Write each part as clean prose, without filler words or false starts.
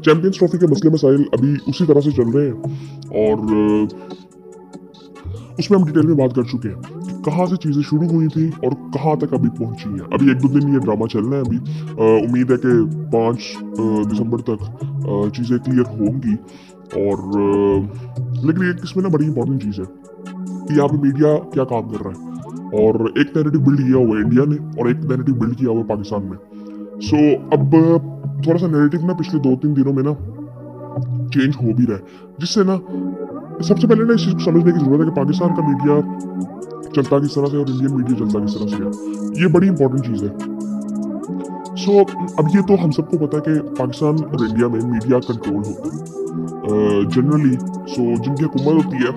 Champions trophy के मसले मसाइल अभी उसी तरह से चल रहे हैं और उसमें हम डिटेल में बात कर चुके हैं कि कहाँ से चीज़ें शुरू हुई थी और कहाँ तक अभी पहुंची हैं। अभी 1-2 दिन ये ड्रामा चलना है। अभी उम्मीद है कि 5 दिसंबर तक चीज़ें क्लियर होंगी और लेकिन एक इसमें ना बड़ी इंपॉर्टेंट चीज़ है कि यहाँ पे मीडिया क्या काम कर रहा है। और एक नैरेटिव बिल्ड किया हुआ है इंडिया ने और एक नैरेटिव बिल्ड किया हुआ है पाकिस्तान में। सो अब थोड़ा सा नैरेटिव ना पिछले 2-3 दिनों में ना चेंज हो भी रहा है, जिससे ना सबसे पहले ना इस चीज़ को समझने की जरूरत है कि पाकिस्तान का मीडिया चलता किस तरह से और इंडियन मीडिया चलता किस तरह से है। ये बड़ी इंपॉर्टेंट चीज़ है। सो अब ये तो हम सबको पता है कि पाकिस्तान और इंडिया में मीडिया कंट्रोल होता है जनरली। सो जिनकी हुकूमत होती है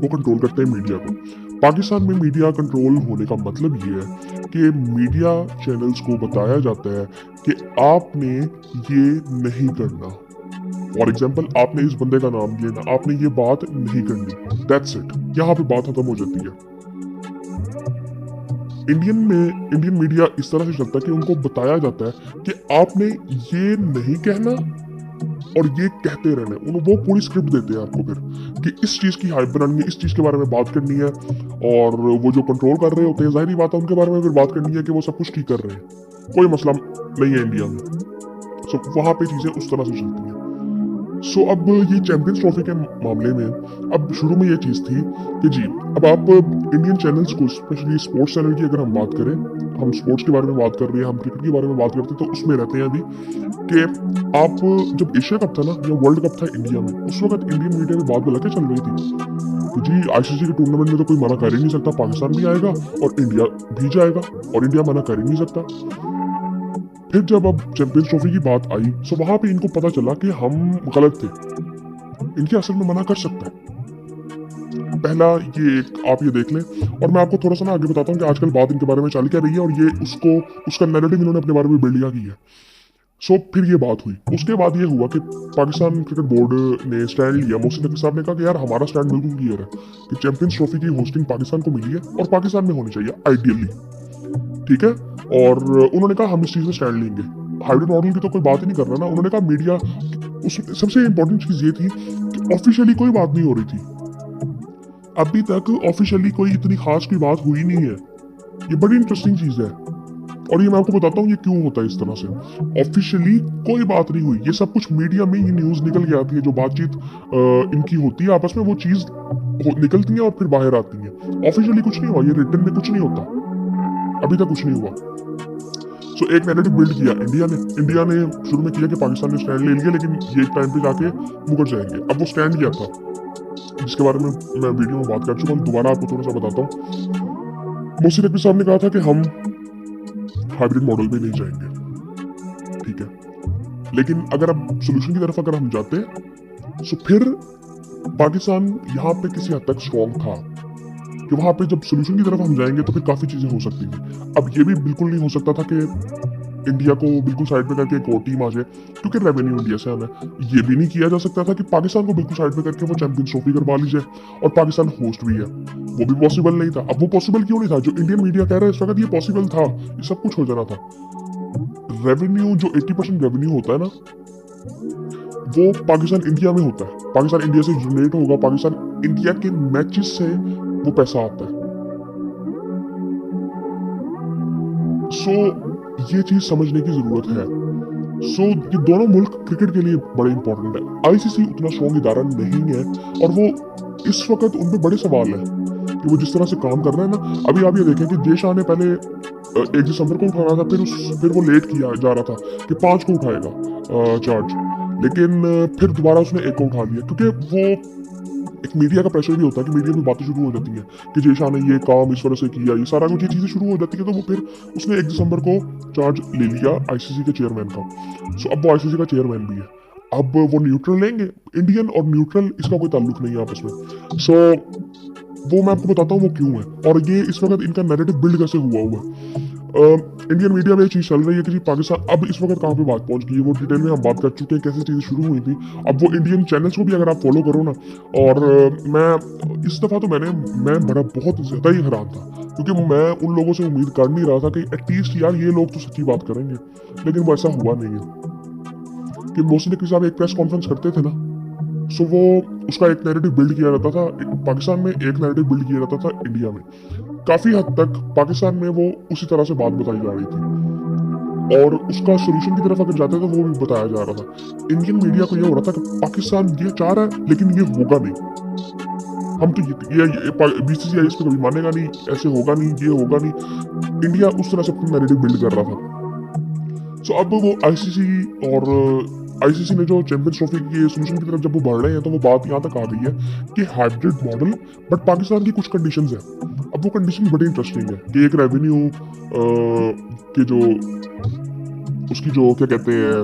वो कंट्रोल करते हैं मीडिया को। पाकिस्तान में मीडिया कंट्रोल होने का मतलब ये है कि मीडिया चैनल्स को बताया जाता है कि आपने ये नहीं करना। फॉर एग्जाम्पल, आपने इस बंदे का नाम लेना, आपने ये बात नहीं करनी, दैट्स इट। यहाँ पे बात खत्म हो जाती है। इंडियन मीडिया इस तरह से चलता है कि उनको बताया जाता है कि आपने ये नहीं कहना और ये कहते रहना है। वो पूरी स्क्रिप्ट देते हैं आपको फिर कि इस चीज़ की हाइप बनानी है, इस चीज़ के बारे में बात करनी है। और वो जो कंट्रोल कर रहे होते हैं, जाहिर बात है उनके बारे में फिर बात करनी है कि वो सब कुछ ठीक कर रहे हैं। कोई मसला नहीं है इंडिया में। सो वहाँ पे चीज़ें उस तरह से चलती हैं। सो अब ये चैंपियंस ट्रॉफी के मामले में अब शुरू में ये चीज़ थी कि जी अब आप इंडियन चैनल्स को, स्पेशली स्पोर्ट्स चैनल की अगर हम बात करें, हम स्पोर्ट्स के बारे में बात कर रहे हैं, हम क्रिकेट के बारे में बात करते हैं, तो उसमें रहते हैं अभी कि आप जब एशिया कप था ना या वर्ल्ड कप था इंडिया में, उस वक्त इंडियन मीडिया में बात बुला के चल रही थी कि जी आईसीसी के टूर्नामेंट में तो कोई मना कर ही नहीं सकता, पाकिस्तान भी आएगा और इंडिया भी जाएगा और इंडिया मना कर ही नहीं सकता। फिर जब अब चैंपियंस ट्रॉफी की बात आई तो वहां पे इनको पता चला कि हम गलत थे, इनके असल में मना कर सकता है। पहला ये एक आप ये देख लें। और मैं आपको थोड़ा सा ना आगे बताता हूँ कि आजकल बात इनके बारे में चल क्या रही है और ये उसका नैरेटिव इन्होंने अपने बारे में बिल्ड किया है। सो फिर ये बात हुई। उसके बाद ये हुआ कि पाकिस्तान क्रिकेट बोर्ड ने स्टैंड लिया। मोहसिन नकवी साहब ने कहा कि यार हमारा स्टैंड बिल्कुल क्लियर है कि चैंपियंस ट्रॉफी की होस्टिंग पाकिस्तान को मिली है और पाकिस्तान में होनी चाहिए आइडियली, ठीक है। और उन्होंने कहा हम इस चीज़ में स्टैंड लेंगे। हाइब्रिड मॉडल की तो कोई बात ही नहीं कर रहा ना। उन्होंने कहा मीडिया, सबसे इंपॉर्टेंट चीज़ ये थी कि ऑफिशियली कोई बात नहीं हो रही थी। अभी तक ऑफिशियली कोई इतनी खास कोई बात हुई नहीं है। ये बड़ी इंटरेस्टिंग चीज़ है और ये मैं आपको बताता हूँ ये क्यों होता है इस तरह से। ऑफिशियली कोई बात नहीं हुई, ये सब कुछ मीडिया में ये न्यूज़ निकल के आती है, जो बातचीत इनकी होती है आपस में, वो चीज़ निकलती है और फिर बाहर आती है। ऑफिशियली कुछ नहीं हुआ, ये रिटर्न में कुछ नहीं होता, अभी तक कुछ नहीं हुआ। सो एक नैरेटिव बिल्ड किया इंडिया ने शुरू में किया कि पाकिस्तान ने स्टैंड ले लिया, लेकिन ये एक टाइम पे जाके मुकर जाएंगे। अब वो स्टैंड लिया था जिसके बारे में मैं वीडियो में बात कर चुका हूँ, दोबारा आपको थोड़ा सा बताता हूँ। मोहसिन नकवी साहब ने कहा था कि हम हाइब्रिड मॉडल में नहीं जाएंगे, ठीक है। लेकिन अगर अब सोल्यूशन की तरफ अगर हम जाते हैं तो फिर पाकिस्तान यहाँ पे किसी हद तक स्ट्रॉन्ग था कि वहां पे जब सोल्यूशन की तरफ हम जाएंगे तो फिर काफी चीजें हो सकती थी। अब ये भी बिल्कुल नहीं हो सकता था कि इंडिया को बिल्कुल साइड पे करके एक और टीम आ जाए, क्योंकि रेवेन्यू इंडिया से आना है। ये भी नहीं किया जा सकता था कि पाकिस्तान को बिल्कुल साइड पे करके वो चैंपियंस ट्रॉफी करवा ली जाए, और पाकिस्तान होस्ट भी है, वो भी पॉसिबल नहीं था। अब वो पॉसिबल क्यों नहीं था? जो इंडियन मीडिया कह रहा है इस वक्त ये पॉसिबल था, ये सब कुछ हो जाना था। रेवेन्यू जो 80% रेवेन्यू होता है ना, वो पाकिस्तान इंडिया में होता है। पाकिस्तान इंडिया से जनरेट होगा, पाकिस्तान इंडिया के मैचेस से वो पैसा आता है। सो ये चीज समझने की जरूरत है। सो ये दोनों मुल्क क्रिकेट के लिए बड़े इंपॉर्टेंट है। आईसीसी उतना स्ट्रॉन्ग इदारा नहीं है और वो इस वक्त उन पे बड़े सवाल है कि वो जिस तरह से काम कर रहे हैं ना। अभी आप ये देखें कि जय शाह ने पहले 1 दिसंबर को उठाना था, फिर वो लेट किया जा रहा था कि 5 को उठाएगा चार्ज, लेकिन फिर दोबारा उसने 1 को उठा लिया, क्योंकि वो एक मीडिया का प्रेशर भी होता है कि मीडिया में बातें शुरू हो जाती हैं कि जय शाह ने ये काम इस तरह से किया, ये सारा कुछ ये चीज़ें शुरू हो जाती है। तो वो फिर उसने 1 दिसंबर को चार्ज ले लिया आईसीसी के चेयरमैन का। सो अब वो आईसीसी का चेयरमैन भी है। अब वो न्यूट्रल लेंगे, इंडियन और न्यूट्रल इसका कोई ताल्लुक नहीं है आपस में। सो वो मैं आपको बताता हूँ वो क्यों है और ये इस वक्त इनका नैरेटिव बिल्ड कैसे हुआ है। इंडियन मीडिया में ये चीज़ चल रही है कि जी पाकिस्तान अब इस वक्त कहाँ पे बात पहुंच गई है, वो डिटेल में हम बात कर चुके हैं कैसे चीज़ें शुरू हुई थी। अब वो इंडियन चैनल्स को भी अगर आप फॉलो करो ना, और मैं इस दफ़ा तो मैं बड़ा बहुत ज़्यादा ही हैरान था, क्योंकि मैं उन लोगों से उम्मीद कर नहीं रहा था कि एटलीस्ट यार ये लोग तो सच्ची बात करेंगे, लेकिन वो ऐसा हुआ नहीं है कि मोहसिन नकवी साहब एक प्रेस कॉन्फ्रेंस करते थे ना, सो वो उसका एक नैरेटिव बिल्ड किया जाता था पाकिस्तान में, एक नैरेटिव बिल्ड किया जाता था इंडिया में। काफी हद तक पाकिस्तान में वो उसी तरह से बात बताई जा रही थी और उसका सोल्यूशन की तरफ अगर जाते थे वो भी बताया जा रहा था। इंडियन मीडिया को ये हो रहा था कि पाकिस्तान ये चाह रहा है लेकिन ये होगा नहीं, हम तो ये बीसीसीआई इस पे कभी मानेगा नहीं, ऐसे होगा नहीं, ये होगा नहीं। इंडिया उस तरह से अपना नैरेटिव बिल्ड कर रहा था। सो अब वो आईसीसी और आईसीसी ने जो चैंपियंस ट्रॉफी के सोल्यूशन की तरफ जब वो बढ़ रहे हैं तो वो बात यहाँ तक आ गई है कि हाइब्रिड मॉडल, बट पाकिस्तान की कुछ कंडीशंस है। अब वो कंडीशन बड़ी इंटरेस्टिंग है कि एक रेवेन्यू के जो उसकी जो क्या कहते हैं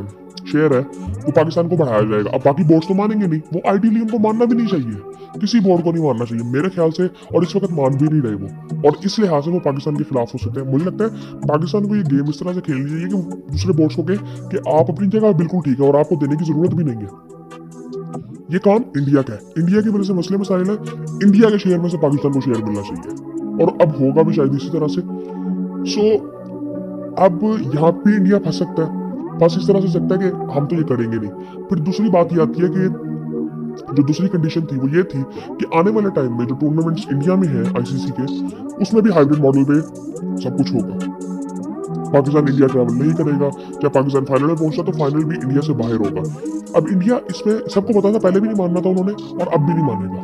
शेयर है वो पाकिस्तान को बढ़ाया जाएगा। अब बाकी बोर्ड्स तो मानेंगे नहीं, वो आइडियली उनको मानना भी नहीं चाहिए, किसी बोर्ड को नहीं मानना चाहिए मेरे ख्याल से, और इस वक्त मान भी नहीं रहे वो, और इस लिहाज से वो पाकिस्तान के खिलाफ हो सकते हैं। मुझे लगता है पाकिस्तान को ये गेम इस तरह से खेलनी चाहिए कि दूसरे बोर्ड्स को कहे कि आप अपनी जगह बिल्कुल ठीक है और आपको देने की जरूरत भी नहीं है। ये काम इंडिया का है, इंडिया की वजह से मसले मसाइल है, इंडिया के शेयर में से पाकिस्तान को शेयर मिलना चाहिए और अब होगा भी शायद इसी तरह से। सो अब यहाँ पे इंडिया फंस सकता है, फंस इस तरह से सकता है कि हम तो ये करेंगे नहीं। फिर दूसरी बात ये आती है कि जो दूसरी कंडीशन थी वो ये थी कि आने वाले टाइम में जो टूर्नामेंट्स इंडिया में है आईसीसी के, उसमें भी हाइब्रिड मॉडल पे सब कुछ होगा। पाकिस्तान इंडिया ट्रैवल नहीं करेगा, चाहे पाकिस्तान फाइनल में पहुंचा तो फाइनल भी इंडिया से बाहर होगा। अब इंडिया इसमें सबको पता था, पहले भी नहीं मानना था उन्होंने और अब भी नहीं मानेगा।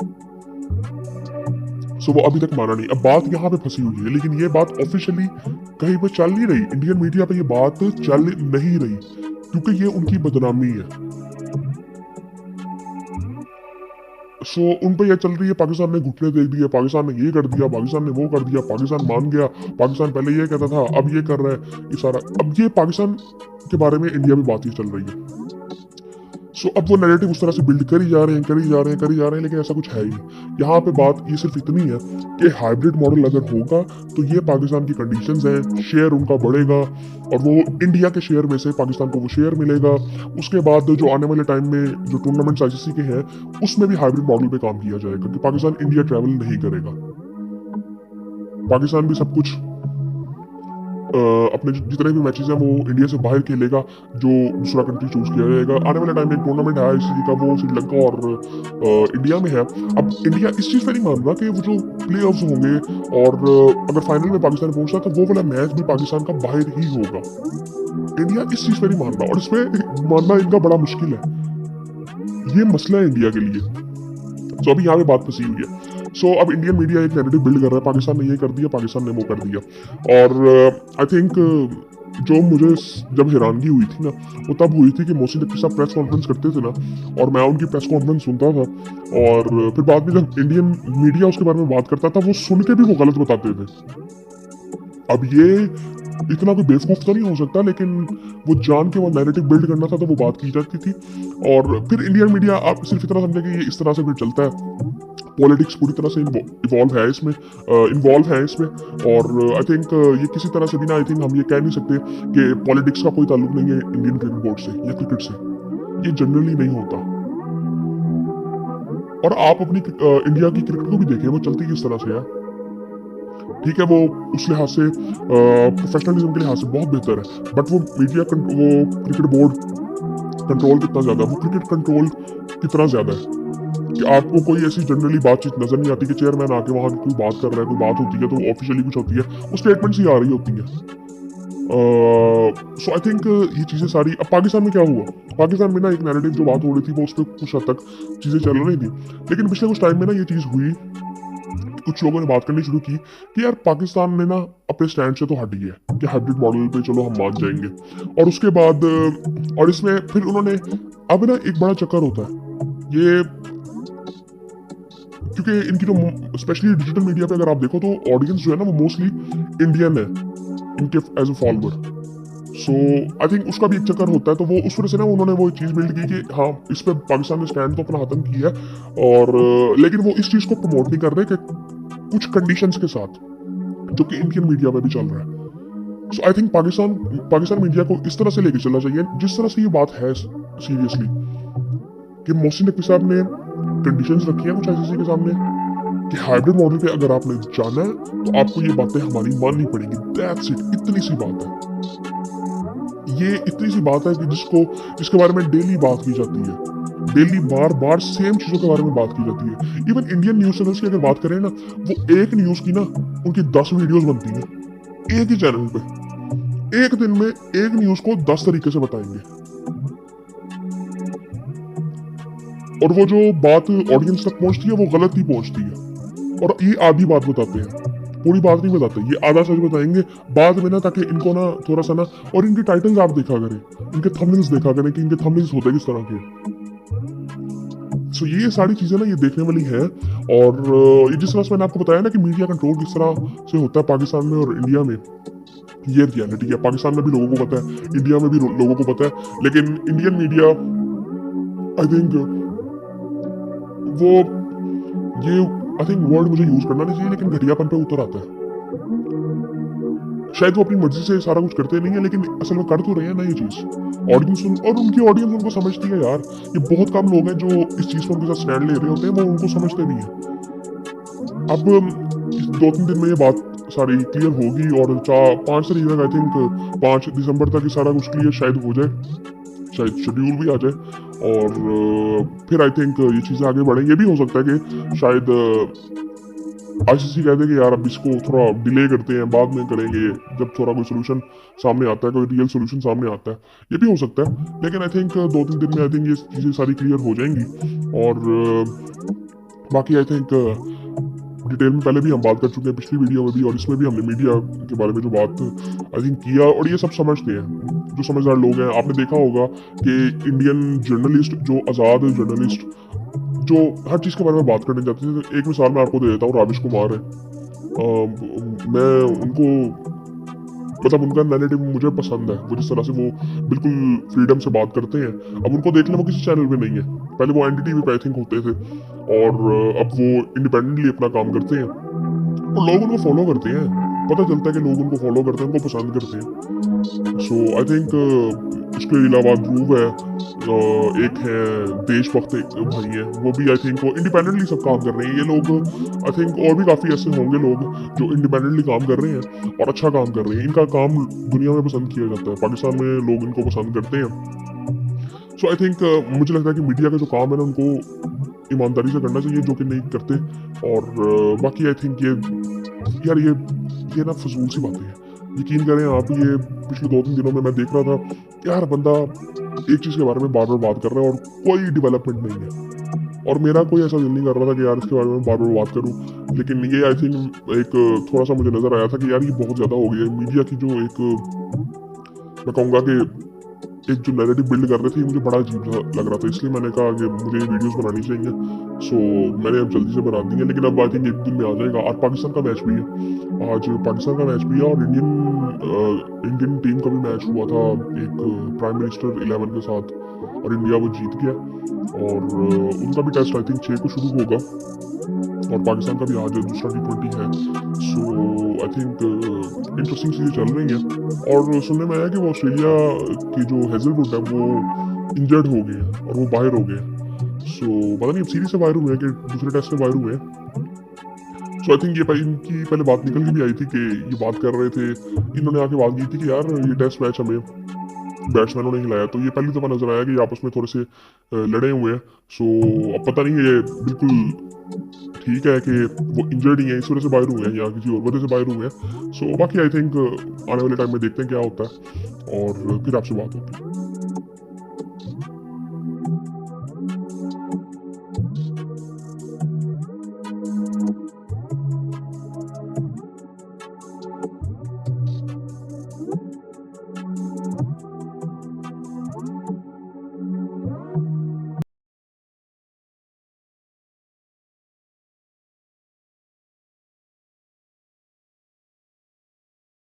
सो वो अभी तक माना नहीं। अब बात यहाँ पे फंसी हुई है, लेकिन ये बात ऑफिशियली कहीं पर चल नहीं रही, इंडियन मीडिया पे ये बात चल नहीं रही क्योंकि ये उनकी बदनामी है। सो उन पे यह चल रही है पाकिस्तान ने घुटने दे दिए, पाकिस्तान ने ये कर दिया, पाकिस्तान ने वो कर दिया, पाकिस्तान मान गया, पाकिस्तान पहले ये कहता था अब ये कर रहा है, ये सारा अब ये पाकिस्तान के बारे में इंडिया में बात ही चल रही है। सो अब वो नैरेटिव उस तरह से बिल्ड करी जा रहे हैं, करी जा रहे हैं, करी जा रहे हैं, लेकिन ऐसा कुछ है ही नहीं। यहाँ पे बात ये सिर्फ इतनी है कि हाइब्रिड मॉडल अगर होगा तो ये पाकिस्तान की कंडीशंस हैं, शेयर उनका बढ़ेगा और वो इंडिया के शेयर में से पाकिस्तान को वो शेयर मिलेगा। उसके बाद जो आने वाले टाइम में जो टूर्नामेंट्स आईसीसी के हैं उसमें भी हाइब्रिड मॉडल पे काम किया जाएगा कि पाकिस्तान इंडिया ट्रैवल नहीं करेगा, पाकिस्तान भी सब कुछ अपने जितने भी मैचेस हैं वो इंडिया से बाहर खेलेगा, जो दूसरा कंट्री चूज किया जाएगा। आने वाले टाइम में एक टूर्नामेंट है आईसीसी का, वो श्रीलंका और इंडिया में है। अब इंडिया इस चीज़ पे नहीं मान रहा कि वो जो प्ले ऑफ्स होंगे और अगर फाइनल में पाकिस्तान पहुंचा तो वो वाला मैच भी पाकिस्तान का बाहर ही होगा। इंडिया इस चीज़ पे नहीं मान रहा और इसमें मानना इनका बड़ा मुश्किल है, ये मसला है इंडिया के लिए। तो अभी यहाँ पे बात फंसी हुई है। सो अब इंडियन मीडिया एक नैरेटिव बिल्ड कर रहा है, पाकिस्तान ने ये कर दिया, पाकिस्तान ने वो कर दिया। और आई थिंक जो मुझे जब हैरानगी हुई थी ना वो तब हुई थी कि मोहसिन नकवी साहब प्रेस कॉन्फ्रेंस करते थे ना और मैं उनकी प्रेस कॉन्फ्रेंस सुनता था और फिर बाद में जब इंडियन मीडिया उसके बारे में बात करता था वो सुन के भी वो गलत बताते थे। अब ये इतना कोई बेवकूफ तो नहीं हो सकता, लेकिन वो जान के वो नैरेटिव बिल्ड करना था तो वो बात की जाती थी। और फिर इंडियन मीडिया आप सिर्फ इतना समझे कि ये इस तरह से फिर चलता है, पॉलिटिक्स पूरी तरह से इवॉल्व है इसमें, और आई थिंक ये किसी तरह से भी ना, आई थिंक हम ये कह नहीं सकते कि पॉलिटिक्स का कोई ताल्लुक नहीं है इंडियन क्रिकेट बोर्ड से या क्रिकेट से, ये जनरली नहीं होता। और आप अपनी इंडिया की क्रिकेट को भी देखें, वो चलती किस तरह से है। ठीक है, वो उस लिहाज से प्रोफेशनलिज्म के लिहाज से बहुत बेहतर है, बट वो मीडिया वो क्रिकेट बोर्ड कंट्रोल कितना ज्यादा, वो क्रिकेट कंट्रोल कितना ज्यादा है कि आपको कोई ऐसी जनरली बातचीत नजर नहीं आती कि चेयरमैन आके वहां कोई बात कर रहा है, कोई बात होती है तो ऑफिशियली कुछ होती है, वो स्टेटमेंट्स ही आ रही होती है। सो आई थिंक ये चीजें सारी, अब पाकिस्तान में क्या हुआ, पाकिस्तान में ना एक नैरेटिव जो बात हो रही थी वो उस पर कुछ हद तक चीजें चल रही थी, लेकिन पिछले कुछ टाइम में ना ये चीज हुई, कुछ लोगों ने बात करनी शुरू की कि यार पाकिस्तान ने ना अपने स्टैंड से तो हट गया कि हाइब्रिड मॉडल पे चलो हम मान जाएंगे। और उसके बाद और इसमें फिर उन्होंने, अब ना एक बड़ा चक्कर होता है ये, क्योंकि इनकी जो स्पेशली डिजिटल मीडिया पे अगर आप देखो तो ऑडियंस जो है ना वो मोस्टली इंडियन है इनके as a follower. So I think उसका भी एक चक्कर होता है, तो वो उस वजह से ना उन्होंने वो चीज़ बिल्ड की कि हाँ इस पर पाकिस्तान ने स्टैंड तो अपना खत्म किया है, और लेकिन वो इस चीज़ को प्रमोट नहीं कर रहे कि कुछ कंडीशंस के साथ जो कि इंडियन मीडिया में भी चल रहा है। सो आई थिंक पाकिस्तान मीडिया को इस तरह से लेके चलना चाहिए जिस तरह से ये बात है सीरियसली, कि मोहसिन नकवी साहब ने कंडीशंस रखी है कुछ आईसीसी के सामने कि हाइब्रिड मॉडल पे अगर आपने जाना है तो आपको ये बातें हमारी माननी पड़ेगी, दैट्स इट, इतनी सी बात है। ये इतनी सी बात है कि जिसके बारे में डेली बात की जाती है, डेली बार बार सेम चीजों के बारे में बात की जाती है। इवन इंडियन न्यूज चैनल्स की अगर बात करें ना, वो एक न्यूज की ना उनकी 10 वीडियोस बनती हैं एक ही चैनल पे। एक दिन में एक न्यूज को 10 तरीके से बताएंगे, और वो जो बात ऑडियंस तक पहुंचती है वो गलत ही पहुंचती है। और ये आधी बात बताते हैं, पूरी बात नहीं बताते, ये आधा सच बताएंगे बाद में ना, ताकि इनको ना थोड़ा सा ना, और इनके टाइटल्स आप देखा करें, इनके थंबनेल्स देखा करें कि इनके थंबनेल्स होते किस तरह के। सो ये सारी चीजें ना ये देखने वाली है। और ये जिस तरह से मैंने आपको बताया ना कि मीडिया कंट्रोल किस तरह से होता है पाकिस्तान में और इंडिया में, ये रियलिटी है। पाकिस्तान में भी लोगों को पता है, इंडिया में भी लोगों को पता है, लेकिन इंडियन मीडिया आई थिंक वो ये आई थिंक वर्ड मुझे यूज करना नहीं चाहिए, लेकिन घटियापन पे उतर आता है। शायद वो अपनी मर्जी से सारा कुछ करते नहीं है, लेकिन असल में कर तो रहे हैं ना ये चीज। ऑडियंस और उनकी ऑडियंस उनको समझती है यार। ये बहुत कम लोग हैं जो इस चीज पर उनके साथ स्टैंड ले रहे होते हैं, वो उनको समझते भी हैं। अब इस 2-3 दिन में ये बात सारी क्लियर होगी, और 5 तारीख तक आई थिंक 5 दिसंबर तक ये सारा कुछ क्लियर शायद हो जाए, शायद शेड्यूल भी आ जाए। और फिर आई थिंक ये चीज़ें आगे बढ़ें। ये भी हो सकता है कि शायद आईसीसी कहते हैं कि यार अब इसको थोड़ा डिले करते हैं, बाद में करेंगे जब थोड़ा कोई सोल्यूशन सामने आता है, कोई रियल सोल्यूशन सामने आता है। ये भी हो सकता है, लेकिन आई थिंक 2-3 दिन में आई थिंक ये चीज़ें सारी क्लियर हो जाएंगी। और बाकी आई थिंक डिटेल में पहले भी हम बात कर चुके हैं पिछली वीडियो में भी, और इसमें भी हमने मीडिया के बारे में जो बात आई थिंक किया, और ये सब समझते हैं जो समझदार लोग हैं। आपने देखा होगा कि इंडियन जर्नलिस्ट, जो आज़ाद जर्नलिस्ट जो हर चीज़ के बारे में बात करने जाते थे, तो एक मिसाल मैं आपको दे देता हूँ, राविश कुमार है। मैं उनको मतलब उनका नैरेटिव मुझे पसंद है, वो जिस तरह से वो बिल्कुल फ्रीडम से बात करते हैं। अब उनको देख लें, वो किसी चैनल पे नहीं है, पहले वो एनडीटीवी पे आई थिंक होते थे, और अब वो इंडिपेंडेंटली अपना काम करते हैं, और लोग उनको फॉलो करते हैं। पता चलता है कि लोग उनको फॉलो करते हैं, उनको पसंद करते हैं। सो आई थिंक उसके अलावा ध्रुव है, एक है देशभक्त, एक भाई है, वो भी आई थिंक वो इंडिपेंडेंटली सब काम कर रहे हैं। ये लोग आई थिंक और भी काफ़ी ऐसे होंगे लोग जो इंडिपेंडेंटली काम कर रहे हैं और अच्छा काम कर रहे हैं। इनका काम दुनिया में पसंद किया जाता है, पाकिस्तान में लोग इनको पसंद करते हैं। सो आई थिंक मुझे लगता है कि मीडिया का जो काम है ना, उनको ईमानदारी से करना चाहिए, जो कि नहीं करते। और बाकी आई थिंक ये यार ये ना फजूल सी बातें हैं। यकीन करें आप, ये पिछले 2-3 दिनों में मैं देख रहा था यार, बंदा एक चीज़ के बारे में बार बार बात कर रहा है और कोई डेवलपमेंट नहीं है, और मेरा कोई ऐसा दिल नहीं कर रहा था कि यार इसके बारे में बार बार बात करूं। लेकिन ये आई थिंक एक थोड़ा सा मुझे नज़र आया था कि यार ये बहुत ज़्यादा हो गया है। मीडिया की जो एक मैं कहूँगा कि एक जो नैरेटिव बिल्ड कर रहे थे, मुझे बड़ा अजीब लग रहा था, इसलिए मैंने कहा कि मुझे ये वीडियोस बनानी चाहिए। सो मैंने अब जल्दी से बना दी है, लेकिन अब आई थिंक एक दिन में आ जाएगा। और पाकिस्तान का मैच भी है, आज पाकिस्तान का मैच भी है, और इंडियन टीम का भी मैच हुआ था एक प्राइम मिनिस्टर 11 के साथ, और इंडिया वो जीत गया। और उनका भी टेस्ट आई थिंक 6 को शुरू होगा, और पाकिस्तान का भी आज दूसरा T20 है। सो आई थिंक इंटरेस्टिंग चीज़ें चल रही हैं। और सुनने में आया कि वो ऑस्ट्रेलिया की जो हेजलवुड है वो इंजर्ड हो गए हैं और वो बाहर हो गए हैं। सो पता नहीं अब सीरीज से बाहर हुए हैं कि दूसरे टेस्ट से बाहर हुए हैं। सो आई थिंक ये इनकी पहले बात निकल के भी आई थी कि ये बात कर रहे थे, इन्होंने आके बात की थी कि यार ये टेस्ट मैच हमें बैट्समैनों ने हिलाया, तो ये पहली दफ़ा नजर आया कि ये आपस में थोड़े से लड़े हुए हैं। सो अब पता नहीं ये बिल्कुल ठीक है कि वो इंजर्ड ही है, इस वजह से बाहर हुए हैं या किसी और वजह से बाहर हुए हैं। सो बाकी आई थिंक आने वाले टाइम में देखते हैं क्या होता है, और फिर आपसे बात होगी।